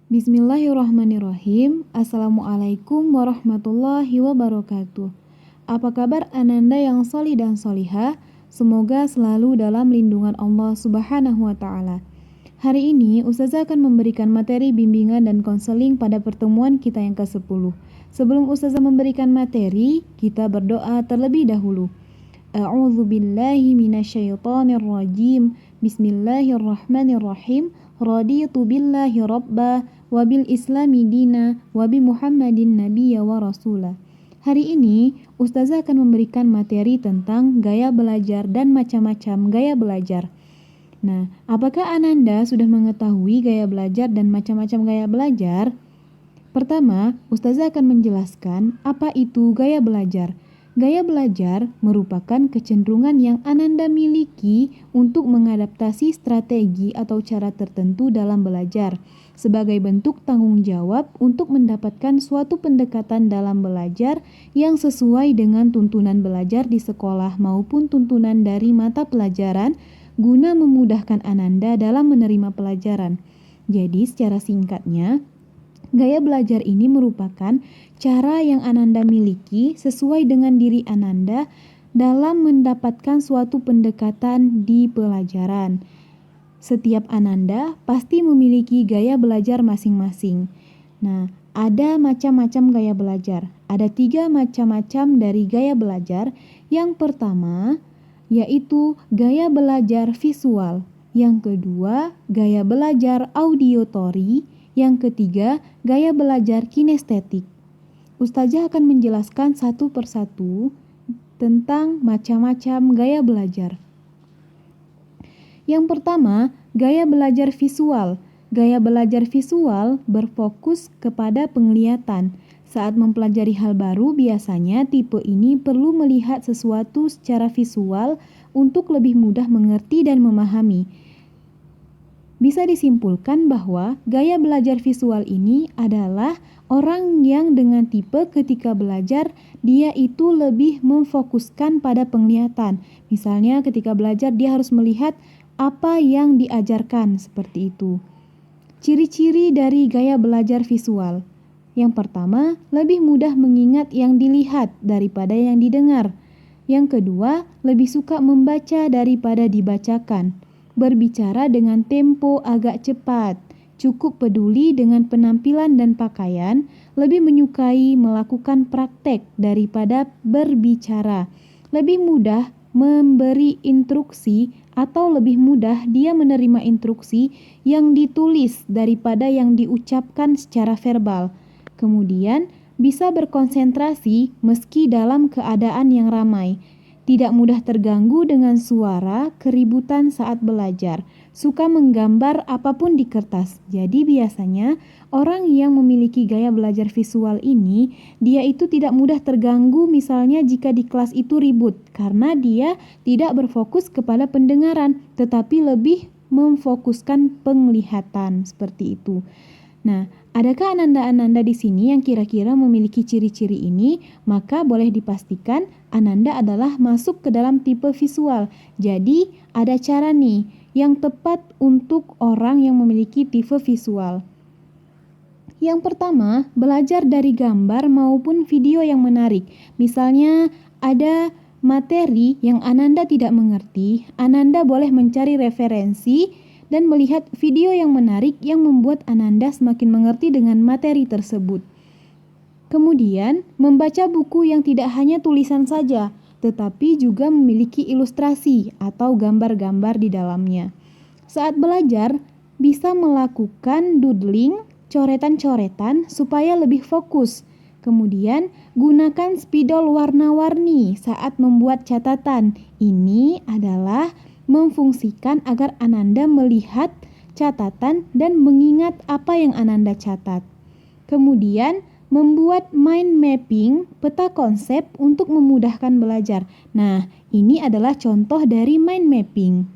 Bismillahirrahmanirrahim. Assalamualaikum warahmatullahi wabarakatuh. Apa kabar Ananda yang solih dan solihah? Semoga selalu dalam lindungan Allah Subhanahu wa Ta'ala. Hari ini Ustazah akan memberikan materi bimbingan dan konseling pada pertemuan kita yang ke-10. Sebelum Ustazah memberikan materi, kita berdoa terlebih dahulu. A'udzu billahi minasyaitonir rajim. Bismillahirrahmanirrahim. Raditu billahi rabba wa bil islami dina wa bi Muhammadin nabiyya wa rasula. Hari ini Ustazah akan memberikan materi tentang gaya belajar dan macam-macam gaya belajar. Nah, apakah Ananda sudah mengetahui gaya belajar dan macam-macam gaya belajar? Pertama, Ustazah akan menjelaskan apa itu gaya belajar. Gaya belajar merupakan kecenderungan yang Ananda miliki untuk mengadaptasi strategi atau cara tertentu dalam belajar sebagai bentuk tanggung jawab untuk mendapatkan suatu pendekatan dalam belajar yang sesuai dengan tuntunan belajar di sekolah maupun tuntunan dari mata pelajaran guna memudahkan Ananda dalam menerima pelajaran. Jadi secara singkatnya, gaya belajar ini merupakan cara yang Ananda miliki sesuai dengan diri Ananda dalam mendapatkan suatu pendekatan di pelajaran. Setiap Ananda pasti memiliki gaya belajar masing-masing. Nah, ada macam-macam gaya belajar. Ada 3 macam-macam dari gaya belajar. Yang pertama, yaitu gaya belajar visual. Yang kedua, gaya belajar auditory. Yang ketiga, gaya belajar kinestetik. Ustazah akan menjelaskan satu persatu tentang macam-macam gaya belajar. Yang pertama, gaya belajar visual. Gaya belajar visual berfokus kepada penglihatan. Saat mempelajari hal baru, biasanya tipe ini perlu melihat sesuatu secara visual untuk lebih mudah mengerti dan memahami. Bisa disimpulkan bahwa gaya belajar visual ini adalah orang yang dengan tipe ketika belajar dia itu lebih memfokuskan pada penglihatan. Misalnya ketika belajar dia harus melihat apa yang diajarkan, seperti itu. Ciri-ciri dari gaya belajar visual. Yang pertama, lebih mudah mengingat yang dilihat daripada yang didengar. Yang kedua, lebih suka membaca daripada dibacakan. Berbicara dengan tempo agak cepat, cukup peduli dengan penampilan dan pakaian, lebih menyukai melakukan praktek daripada berbicara, lebih mudah memberi instruksi atau lebih mudah dia menerima instruksi yang ditulis daripada yang diucapkan secara verbal. Kemudian, bisa berkonsentrasi meski dalam keadaan yang ramai. Tidak mudah terganggu dengan suara, keributan saat belajar. Suka menggambar apapun di kertas. Jadi biasanya orang yang memiliki gaya belajar visual ini, dia itu tidak mudah terganggu misalnya jika di kelas itu ribut. Karena dia tidak berfokus kepada pendengaran, tetapi lebih memfokuskan penglihatan, seperti itu. Nah, adakah Ananda-Ananda di sini yang kira-kira memiliki ciri-ciri ini? Maka boleh dipastikan Ananda adalah masuk ke dalam tipe visual. Jadi, ada cara nih yang tepat untuk orang yang memiliki tipe visual. Yang pertama, belajar dari gambar maupun video yang menarik. Misalnya, ada materi yang Ananda tidak mengerti, Ananda boleh mencari referensi dan melihat video yang menarik yang membuat Ananda semakin mengerti dengan materi tersebut. Kemudian, membaca buku yang tidak hanya tulisan saja, tetapi juga memiliki ilustrasi atau gambar-gambar di dalamnya. Saat belajar, bisa melakukan doodling, coretan-coretan supaya lebih fokus. Kemudian, gunakan spidol warna-warni saat membuat catatan. Ini adalah memfungsikan agar Ananda melihat catatan dan mengingat apa yang Ananda catat. Kemudian, membuat mind mapping, peta konsep untuk memudahkan belajar. Nah, ini adalah contoh dari mind mapping.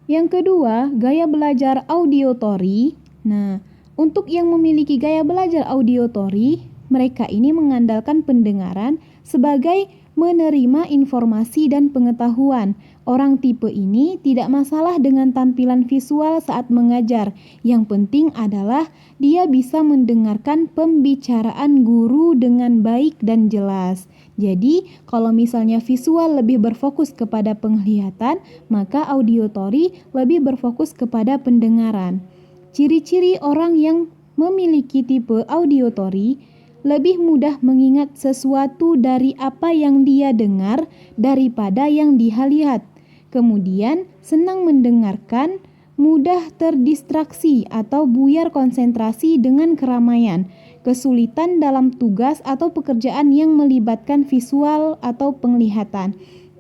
Yang kedua, gaya belajar auditory. Nah, untuk yang memiliki gaya belajar auditory, mereka ini mengandalkan pendengaran sebagai menerima informasi dan pengetahuan. Orang tipe ini tidak masalah dengan tampilan visual saat mengajar. Yang penting adalah dia bisa mendengarkan pembicaraan guru dengan baik dan jelas. Jadi, kalau misalnya visual lebih berfokus kepada penglihatan, maka auditory lebih berfokus kepada pendengaran. Ciri-ciri orang yang memiliki tipe auditory lebih mudah mengingat sesuatu dari apa yang dia dengar daripada yang dia lihat. Kemudian, senang mendengarkan, mudah terdistraksi atau buyar konsentrasi dengan keramaian, kesulitan dalam tugas atau pekerjaan yang melibatkan visual atau penglihatan,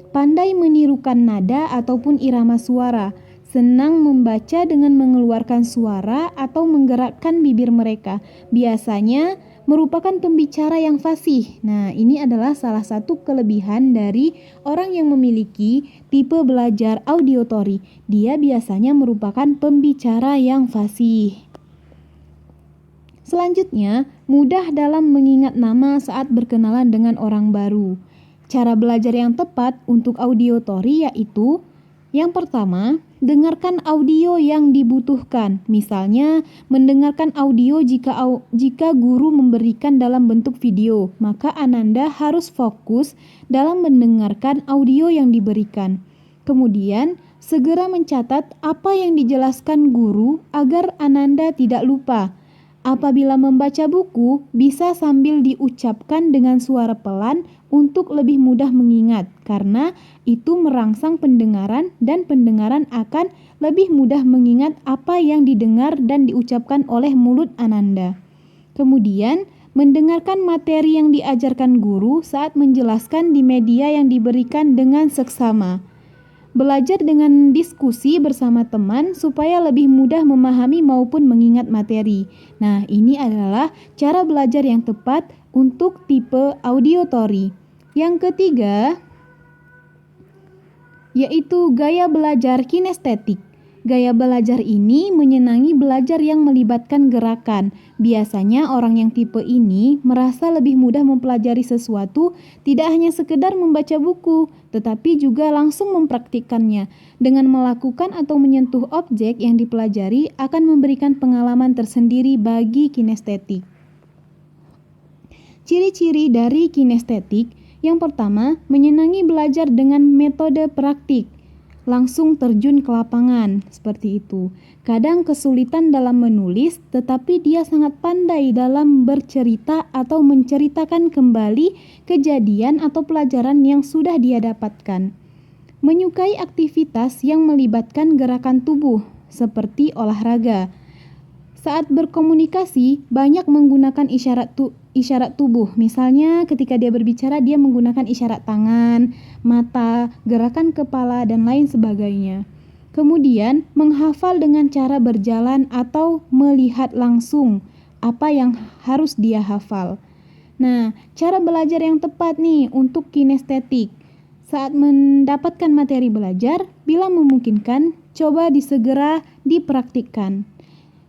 pandai menirukan nada ataupun irama suara, senang membaca dengan mengeluarkan suara atau menggerakkan bibir mereka. Biasanya merupakan pembicara yang fasih. Nah, ini adalah salah satu kelebihan dari orang yang memiliki tipe belajar auditory. Dia biasanya merupakan pembicara yang fasih. Selanjutnya, mudah dalam mengingat nama saat berkenalan dengan orang baru. Cara belajar yang tepat untuk auditory yaitu: yang pertama, dengarkan audio yang dibutuhkan. Misalnya, mendengarkan audio jika guru memberikan dalam bentuk video, maka Ananda harus fokus dalam mendengarkan audio yang diberikan. Kemudian, segera mencatat apa yang dijelaskan guru agar Ananda tidak lupa. Apabila membaca buku, bisa sambil diucapkan dengan suara pelan untuk lebih mudah mengingat, karena itu merangsang pendengaran dan pendengaran akan lebih mudah mengingat apa yang didengar dan diucapkan oleh mulut Ananda. Kemudian, mendengarkan materi yang diajarkan guru saat menjelaskan di media yang diberikan dengan seksama. Belajar dengan diskusi bersama teman supaya lebih mudah memahami maupun mengingat materi. Nah, ini adalah cara belajar yang tepat untuk tipe auditory. Yang ketiga, yaitu gaya belajar kinestetik. Gaya belajar ini menyenangi belajar yang melibatkan gerakan. Biasanya orang yang tipe ini merasa lebih mudah mempelajari sesuatu, tidak hanya sekedar membaca buku, tetapi juga langsung mempraktikkannya. Dengan melakukan atau menyentuh objek yang dipelajari akan memberikan pengalaman tersendiri bagi kinestetik. Ciri-ciri dari kinestetik: yang pertama, menyenangi belajar dengan metode praktik. Langsung terjun ke lapangan, seperti itu. Kadang kesulitan dalam menulis, tetapi dia sangat pandai dalam bercerita atau menceritakan kembali kejadian atau pelajaran yang sudah dia dapatkan. Menyukai aktivitas yang melibatkan gerakan tubuh, seperti olahraga. Saat berkomunikasi, banyak menggunakan isyarat tubuh. Misalnya ketika dia berbicara, dia menggunakan isyarat tangan, mata, gerakan kepala, dan lain sebagainya. Kemudian, menghafal dengan cara berjalan atau melihat langsung apa yang harus dia hafal. Nah, cara belajar yang tepat nih untuk kinestetik. Saat mendapatkan materi belajar, bila memungkinkan, coba segera dipraktikkan.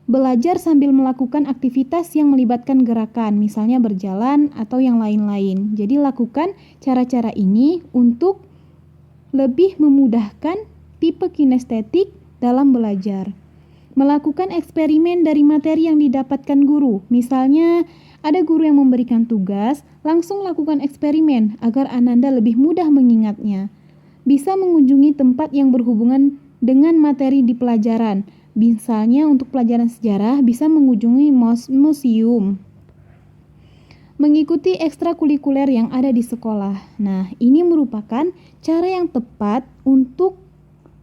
Belajar sambil melakukan aktivitas yang melibatkan gerakan, misalnya berjalan atau yang lain-lain. Jadi lakukan cara-cara ini untuk lebih memudahkan tipe kinestetik dalam belajar. Melakukan eksperimen dari materi yang didapatkan guru. Misalnya ada guru yang memberikan tugas, langsung lakukan eksperimen agar Ananda lebih mudah mengingatnya. Bisa mengunjungi tempat yang berhubungan dengan materi di pelajaran. Misalnya untuk pelajaran sejarah bisa mengunjungi museum. Mengikuti ekstrakurikuler yang ada di sekolah. Nah, ini merupakan cara yang tepat untuk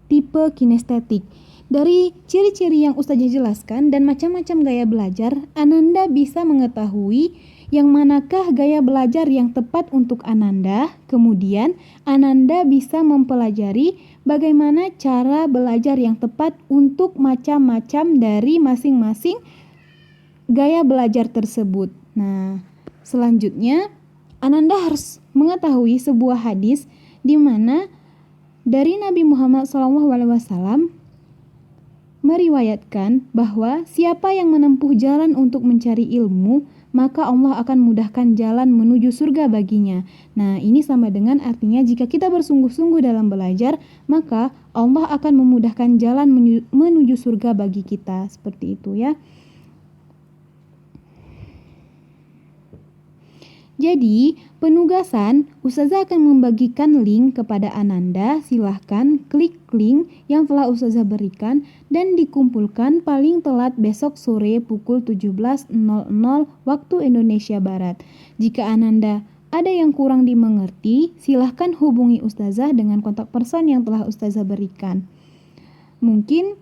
tipe kinestetik. Dari ciri-ciri yang Ustazah jelaskan dan macam-macam gaya belajar, Ananda bisa mengetahui yang manakah gaya belajar yang tepat untuk Ananda. Kemudian, Ananda bisa mempelajari bagaimana cara belajar yang tepat untuk macam-macam dari masing-masing gaya belajar tersebut. Nah, selanjutnya Ananda harus mengetahui sebuah hadis di mana dari Nabi Muhammad SAW meriwayatkan bahwa siapa yang menempuh jalan untuk mencari ilmu, maka Allah akan mudahkan jalan menuju surga baginya. Nah, ini sama dengan artinya jika kita bersungguh-sungguh dalam belajar, maka Allah akan memudahkan jalan menuju surga bagi kita. Seperti itu ya. Jadi, penugasan, Ustazah akan membagikan link kepada Ananda. Silahkan klik link yang telah Ustazah berikan dan dikumpulkan paling telat besok sore pukul 17.00 waktu Indonesia Barat. Jika Ananda ada yang kurang dimengerti, silahkan hubungi Ustazah dengan kontak person yang telah Ustazah berikan. Mungkin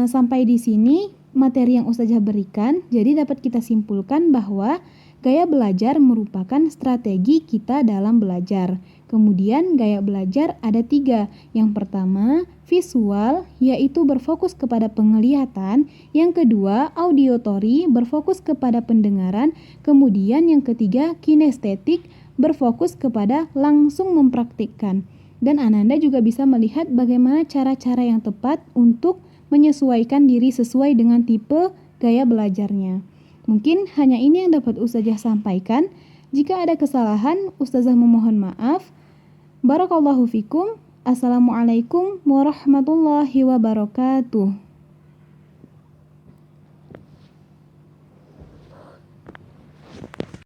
sampai di sini materi yang Ustazah berikan. Jadi dapat kita simpulkan bahwa gaya belajar merupakan strategi kita dalam belajar. Kemudian gaya belajar ada 3. Yang pertama, visual, yaitu berfokus kepada penglihatan. Yang kedua, auditory, berfokus kepada pendengaran. Kemudian yang ketiga, kinestetik, berfokus kepada langsung mempraktikkan. Dan Ananda juga bisa melihat bagaimana cara-cara yang tepat untuk menyesuaikan diri sesuai dengan tipe gaya belajarnya. Mungkin hanya ini yang dapat Ustazah sampaikan. Jika ada kesalahan, Ustazah memohon maaf. Barakallahu fikum. Assalamualaikum warahmatullahi wabarakatuh.